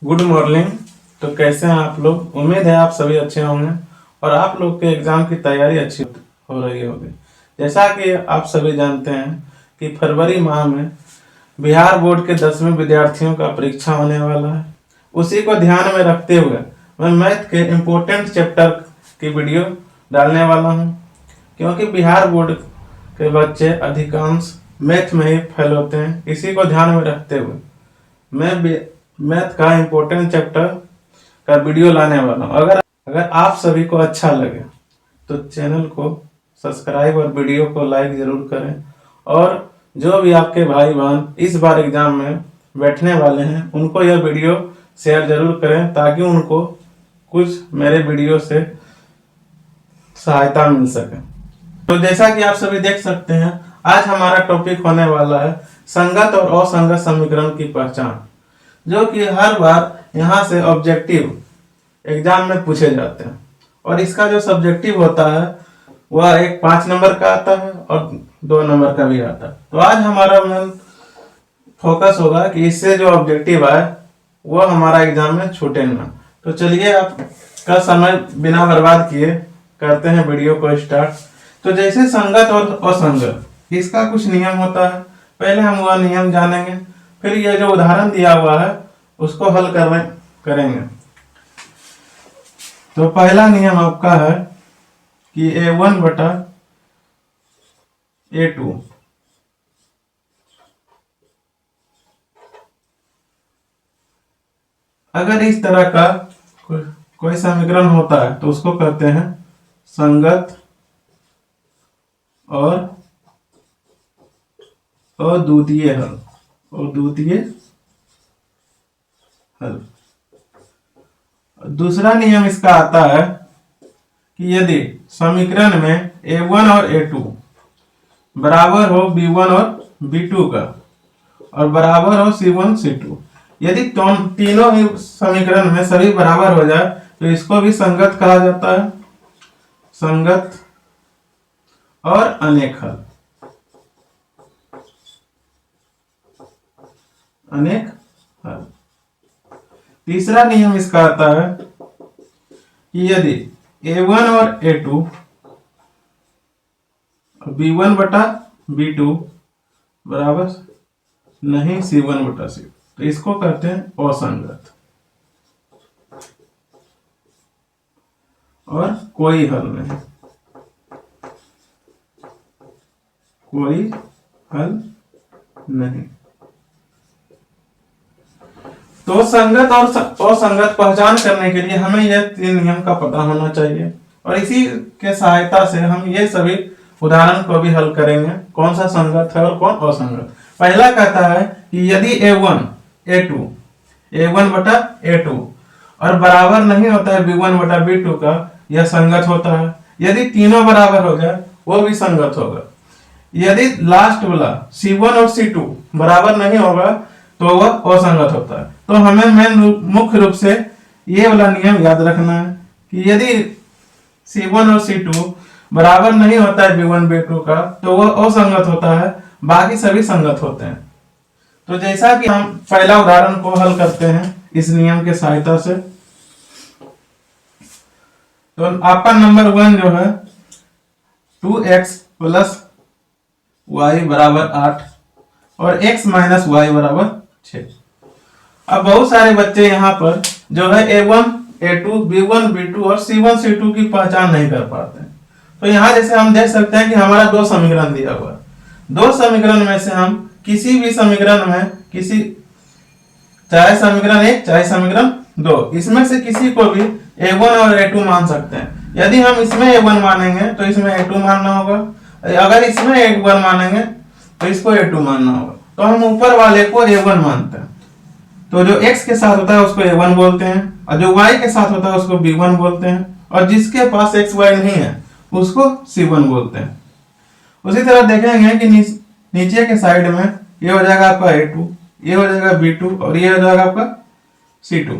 Good morning. तो कैसे हैं आप लोग? उम्मीद है आप सभी अच्छे होंगे और आप लोग के एग्जाम की तैयारी अच्छी हो रही होगी। जैसा कि आप सभी जानते हैं कि फरवरी माह में बिहार बोर्ड के 10वीं विद्यार्थियों का परीक्षा होने वाला है। उसी को ध्यान में रखते हुए मैं मैथ के इम्पोर्टेंट चैप्टर की वीडियो डालने वाला हूं, क्योंकि बिहार बोर्ड के बच्चे अधिकांश मैथ में ही फेल होते हैं। इसी को ध्यान में रखते हुए मैं मैथ का इम्पोर्टेंट चैप्टर का वीडियो लाने वाला हूँ। अगर आप सभी को अच्छा लगे तो चैनल को सब्सक्राइब और वीडियो को लाइक जरूर करें। और जो भी आपके भाई बहन इस बार एग्जाम में बैठने वाले हैं उनको यह वीडियो शेयर जरूर करें, ताकि उनको कुछ मेरे वीडियो से सहायता मिल सके। तो जैसा कि आप सभी देख सकते हैं, आज हमारा टॉपिक होने वाला है संगत और असंगत समीकरण की पहचान, जो कि हर बार यहाँ से ऑब्जेक्टिव एग्जाम में पूछे जाते हैं। और इसका जो सब्जेक्टिव होता है वह एक 5 नंबर का आता है और 2 नंबर का भी आता है। तो आज हमारा मेन फोकस होगा कि इससे जो ऑब्जेक्टिव आए वो हमारा एग्जाम में छूटे ना। तो चलिए आपका समय बिना बर्बाद किए करते हैं वीडियो को स्टार्ट। तो जैसे संगत और असंगत, इसका कुछ नियम होता है। पहले हम वह नियम जानेंगे, फिर यह जो उदाहरण दिया हुआ है उसको हल करेंगे। तो पहला नियम आपका है कि A1 बटा A2 अगर इस तरह का कोई समीकरण होता है तो उसको कहते हैं संगत और अद्वितीय हल। अद्वितीय हल। दूसरा नियम इसका आता है कि यदि समीकरण में A1 और A2 बराबर हो B1 और B2 का और बराबर हो C1 C2, यदि तीनों ही समीकरण में सभी बराबर हो जाए तो इसको भी संगत कहा जाता है। संगत और अनेक हल। अनेक हल। तीसरा नियम इसका आता है कि यदि A1 और A2 B1 बटा B2 बराबर नहीं C1 बटा C2, तो इसको कहते हैं असंगत और कोई हल नहीं। कोई हल नहीं। तो संगत और असंगत पहचान करने के लिए हमें यह 3 नियम का पता होना चाहिए, और इसी के सहायता से हम ये सभी उदाहरण को भी हल करेंगे, कौन सा संगत है और कौन असंगत। पहला कहता है कि यदि A1 बटा A2 और बराबर नहीं होता है B1 बटा B2 का, यह संगत होता है। यदि तीनों बराबर हो जाए वो भी संगत होगा। यदि लास्ट वाला C1 और C2 बराबर नहीं होगा तो वह असंगत होता है। तो हमें मुख्य रूप से ये वाला नियम याद रखना है कि यदि C1 और C2 बराबर नहीं होता है B1 B2 का, तो वह असंगत होता है, बाकी सभी संगत होते हैं। तो जैसा कि हम पहला उदाहरण को हल करते हैं इस नियम के सहायता से। तो आपका नंबर 1 जो है 2x प्लस y बराबर 8 और x माइनस y बराबर 6। अब बहुत सारे बच्चे यहाँ पर जो है A1 A2 B1 B2 और C1 C2 की पहचान नहीं कर पाते हैं। तो यहाँ जैसे हम देख सकते हैं कि हमारा 2 समीकरण दिया हुआ है। 2 समीकरण में से हम किसी भी समीकरण में चाहे समीकरण 1 चाहे समीकरण 2, इसमें से किसी को भी A1 और A2 मान सकते हैं। यदि हम इसमें A1 मानेंगे तो इसमें A2 मानना होगा, अगर इसमें A1 मानेंगे तो इसको A2 मानना होगा। तो हम ऊपर वाले को A1 मानते हैं, तो जो x के साथ होता है उसको A1 बोलते हैं, और जो y के साथ होता है उसको B1 बोलते हैं, और जिसके पास x y नहीं है उसको C1 बोलते हैं। उसी तरह देखेंगे कि नीचे के साइड में ये हो जाएगा आपका A2, ये हो जाएगा B2 और ये हो जाएगा आपका C2।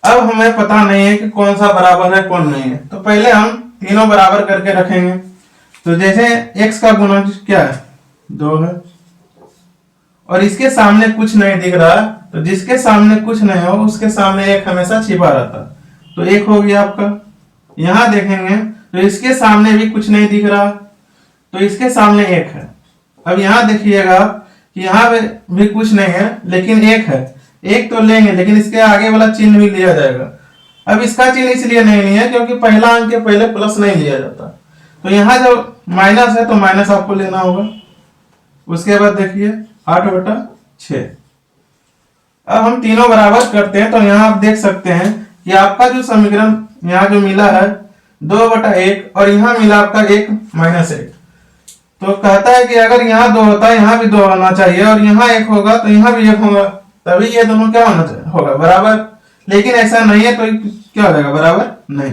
अब हमें पता नहीं है कि कौन सा बराबर है कौन नहीं है, तो पहले हम तीनों बराबर करके रखेंगे। तो जैसे x का गुणज क्या है 2 है, और इसके सामने कुछ नहीं दिख रहा, तो जिसके सामने कुछ नहीं हो उसके सामने एक हमेशा छिपा रहता। तो एक हो गया आपका। यहां देखेंगे तो इसके सामने भी कुछ नहीं दिख रहा, तो इसके सामने एक है। अब यहां देखिएगा कि यहाँ पे भी कुछ नहीं है लेकिन एक है, एक तो लेंगे लेकिन इसके आगे वाला चिन्ह भी लिया जाएगा। अब इसका चिन्ह इसलिए नहीं लिया क्योंकि पहला अंक के पहले प्लस नहीं लिया जाता, तो यहाँ जब माइनस है तो माइनस आपको लेना होगा। उसके बाद देखिए 8/6। अब हम तीनों बराबर करते हैं तो यहाँ आप देख सकते हैं कि आपका जो समीकरण यहाँ जो मिला है 2/1 और यहाँ मिला आपका 1 - 1। तो कहता है कि अगर यहाँ 2 होता है यहाँ भी 2 होना चाहिए और यहाँ 1 होगा तो यहाँ भी 1 होगा, तभी ये दोनों क्या होना चाहिए होगा बराबर। लेकिन ऐसा नहीं है तो क्या हो जाएगा बराबर नहीं।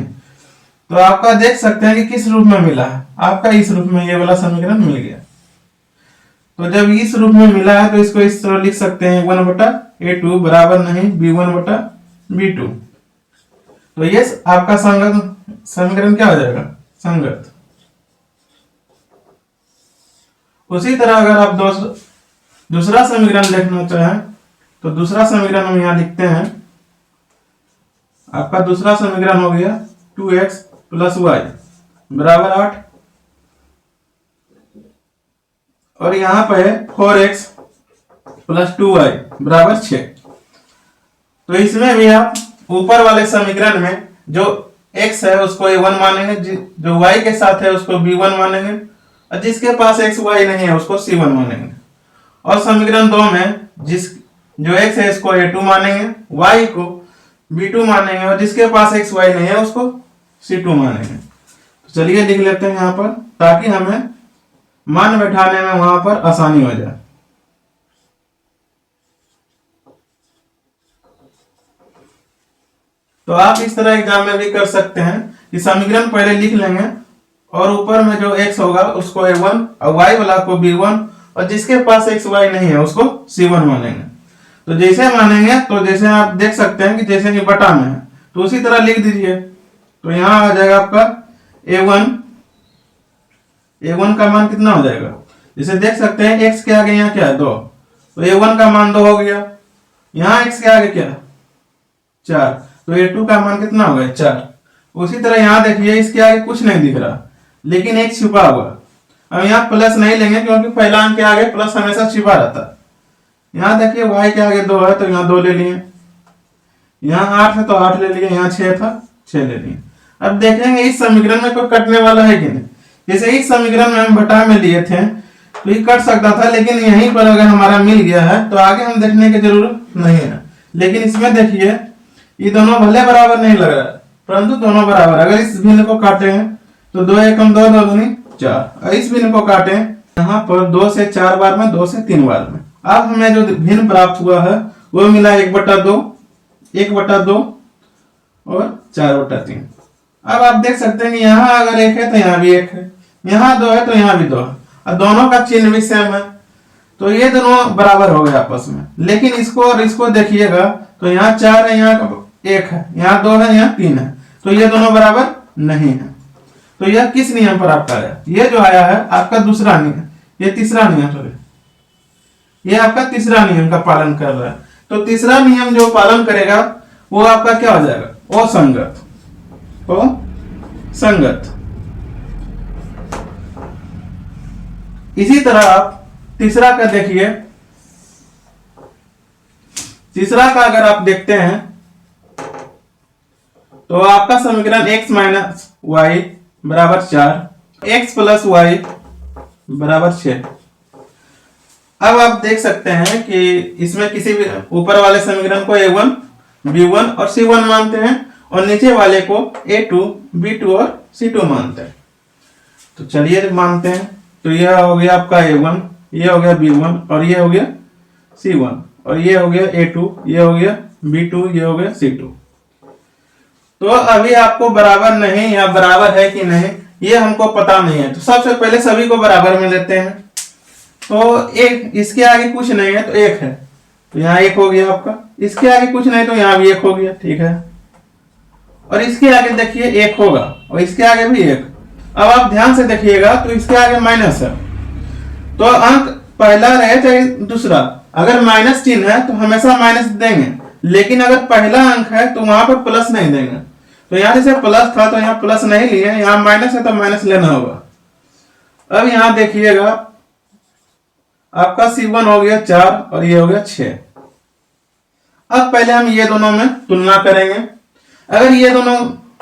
तो आपका देख सकते हैं कि किस रूप में मिला है, आपका इस रूप में ये वाला समीकरण मिल गया। तो जब इस रूप में मिला है तो इसको इस तरह लिख सकते हैं 1/A2 बराबर नहीं B1/B2। तो ये आपका संगत समीकरण क्या हो जाएगा संगत। उसी तरह अगर आप दूसरा समीकरण देखना चाहें तो दूसरा समीकरण हम यहां लिखते हैं। आपका दूसरा समीकरण हो गया 2x + y बराबर 8 और यहाँ पे 4x + 2y बराबर 6। तो इसमें भी आप ऊपर वाले समीकरण में जो x है उसको a1 मानेंगे, जो y के साथ है उसको b1 मानेंगे और जिसके पास x y नहीं है उसको c1 मानेंगे। और समीकरण 2 में जो x है इसको a2 मानेंगे, y को b2 मानेंगे और जिसके पास x y नहीं है उसको c2 मानेंगे। तो चलिए लिख लेते हैं यहाँ पर ताकि हमें मान बैठाने में वहां पर आसानी हो जाए। तो आप इस तरह एग्जाम में भी कर सकते हैं कि समीकरण पहले लिख लेंगे और ऊपर में जो x होगा उसको a1 और y वाला को b1 और जिसके पास x y नहीं है उसको c1 मानेंगे। तो जैसे मानेंगे तो जैसे आप देख सकते हैं कि जैसे कि बटा में है तो उसी तरह लिख दीजिए। तो यहाँ आ जाएगा आपका a1 का मान कितना हो जाएगा, जैसे देख सकते हैं x के आगे यहाँ क्या है 2, तो a1 का मान 2 हो गया। यहाँ x के आगे क्या 4, तो a2 का मान कितना होगा 4। उसी तरह यहाँ देखिए इसके आगे कुछ नहीं दिख रहा लेकिन एक छुपा हुआ। अब यहाँ प्लस नहीं लेंगे क्योंकि पहला अंक के आगे प्लस हमेशा छिपा रहता है। यहाँ देखिए y के आगे 2 है तो यहाँ 2 ले लिए, यहाँ 8 है तो 8 ले लिए, यहाँ 6 था 6 ले लिए। अब देखेंगे इस समीकरण में कोई कटने वाला है कि नहीं। जैसे इस समीकरण में हम बटा में लिए थे तो ये कट सकता था, लेकिन यहीं पर अगर हमारा मिल गया है तो आगे हम देखने की जरूरत नहीं है। लेकिन इसमें देखिए ये दोनों भले बराबर नहीं लग रहा है परंतु दोनों बराबर। अगर इस भिन्न को काटे तो 2 एकम 2 2 दूनी 4 और इस भिन्न को काटे यहाँ पर 2 से 4 बार में 2 से 3 बार में। अब हमें जो भिन्न प्राप्त हुआ है वो मिला 1/2 1/2 और 4/3। अब आप देख सकते हैं कि यहाँ अगर 1 है तो यहाँ भी 1 है, यहाँ 2 है तो यहाँ भी 2 है और दोनों का चिन्ह भी सेम है, तो ये दोनों बराबर हो गए आपस में। लेकिन इसको और इसको देखिएगा तो यहाँ 4 है यहाँ 1 है, यहाँ 2 है यहाँ 3 है, तो ये दोनों बराबर नहीं है। तो यह किस नियम पर आपका आया, ये जो आया है आपका दूसरा नियम, ये तीसरा नियम है, ये आपका तीसरा नियम का पालन कर रहा है। तो तीसरा नियम जो पालन करेगा वो आपका क्या हो जाएगा असंगत। संगत। इसी तरह आप तीसरा का देखिए, तीसरा का अगर आप देखते हैं तो आपका समीकरण x - y बराबर 4, x + y बराबर 6। अब आप देख सकते हैं कि इसमें किसी भी ऊपर वाले समीकरण को a1 b1 और c1 मानते हैं और नीचे वाले को a2 b2 और c2 मानते हैं। तो चलिए मानते हैं। तो यह हो गया आपका a1, ये हो गया b1 और ये हो गया c1 और ये हो गया a2, ये हो गया b2, ये हो गया c2। तो अभी आपको बराबर नहीं या बराबर है कि नहीं ये हमको पता नहीं है, तो सबसे पहले सभी को बराबर में लेते हैं। तो एक इसके आगे कुछ नहीं है तो 1 है, तो यहाँ 1 हो गया आपका। इसके आगे कुछ नहीं तो यहाँ भी 1 हो गया, ठीक है। और इसके आगे देखिए 1 होगा और इसके आगे भी 1। अब आप ध्यान से देखिएगा तो इसके आगे माइनस है, तो अंक पहला रहे चाहे दूसरा अगर माइनस चिन्ह है तो हमेशा माइनस देंगे, लेकिन अगर पहला अंक है तो वहां पर प्लस नहीं देंगे। तो यहाँ जैसे प्लस था तो यहाँ प्लस नहीं लिए, यहाँ माइनस है तो माइनस लेना होगा। अब यहाँ देखिएगा आपका C1 हो गया 4 और ये हो गया 6। अब पहले हम ये दोनों में तुलना करेंगे। अगर ये दोनों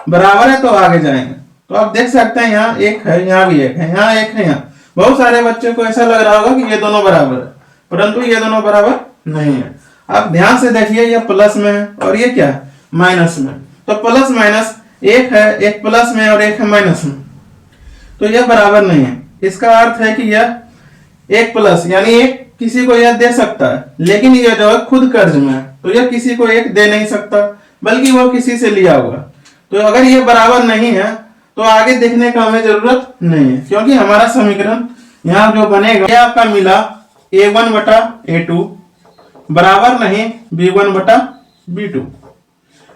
बराबर है तो आगे जाएंगे। तो आप देख सकते हैं यहाँ एक है, यहाँ भी एक है, यहाँ एक है, यहाँ। बहुत सारे बच्चों को ऐसा लग रहा होगा कि ये दोनों बराबर है, परंतु ये दोनों बराबर नहीं है। आप ध्यान से देखिए, ये प्लस में है और ये क्या है, माइनस में। तो प्लस माइनस एक है, एक प्लस में और एक है माइनस में, तो यह बराबर नहीं है। इसका अर्थ है कि यह एक प्लस यानी एक किसी को यह दे सकता है, लेकिन यह जो है खुद कर्ज में है, तो यह किसी को एक दे नहीं सकता, बल्कि वो किसी से लिया हुआ। तो अगर ये बराबर नहीं है तो आगे देखने का हमें जरूरत नहीं है, क्योंकि हमारा समीकरण यहाँ जो बनेगा ये आपका मिला A1 बटा A2 बराबर नहीं B1 बटा B2।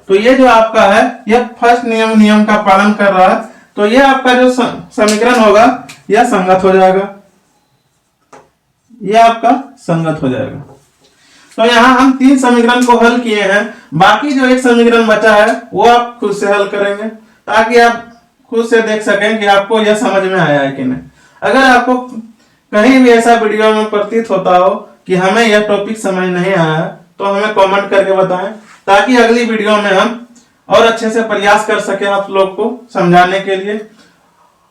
तो ये जो आपका है यह फर्स्ट नियम का पालन कर रहा है, तो यह आपका जो समीकरण होगा यह संगत हो जाएगा, यह आपका संगत हो जाएगा। तो यहाँ हम 3 समीकरण को हल किए हैं, बाकी जो एक समीकरण बचा है वो आप खुद से हल करेंगे, ताकि आप खुद से देख सकें कि आपको यह समझ में आया है कि नहीं। अगर आपको कहीं भी ऐसा वीडियो में प्रतीत होता हो कि हमें यह टॉपिक समझ नहीं आया तो हमें कमेंट करके बताएं, ताकि अगली वीडियो में हम और अच्छे से प्रयास कर सके आप लोग को समझाने के लिए।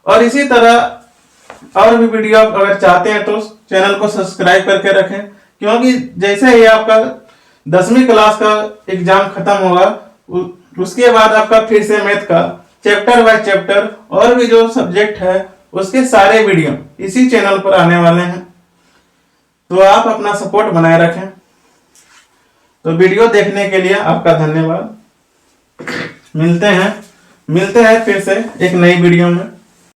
और इसी तरह और भी वीडियो अगर चाहते हैं तो चैनल को सब्सक्राइब करके रखें, क्योंकि जैसे ही आपका 10वीं क्लास का एग्जाम खत्म होगा उसके बाद आपका फिर से मैथ का चैप्टर बाय चैप्टर और भी जो सब्जेक्ट है उसके सारे वीडियो इसी चैनल पर आने वाले हैं। तो आप अपना सपोर्ट बनाए रखें। तो वीडियो देखने के लिए आपका धन्यवाद। मिलते हैं फिर से एक नई वीडियो में।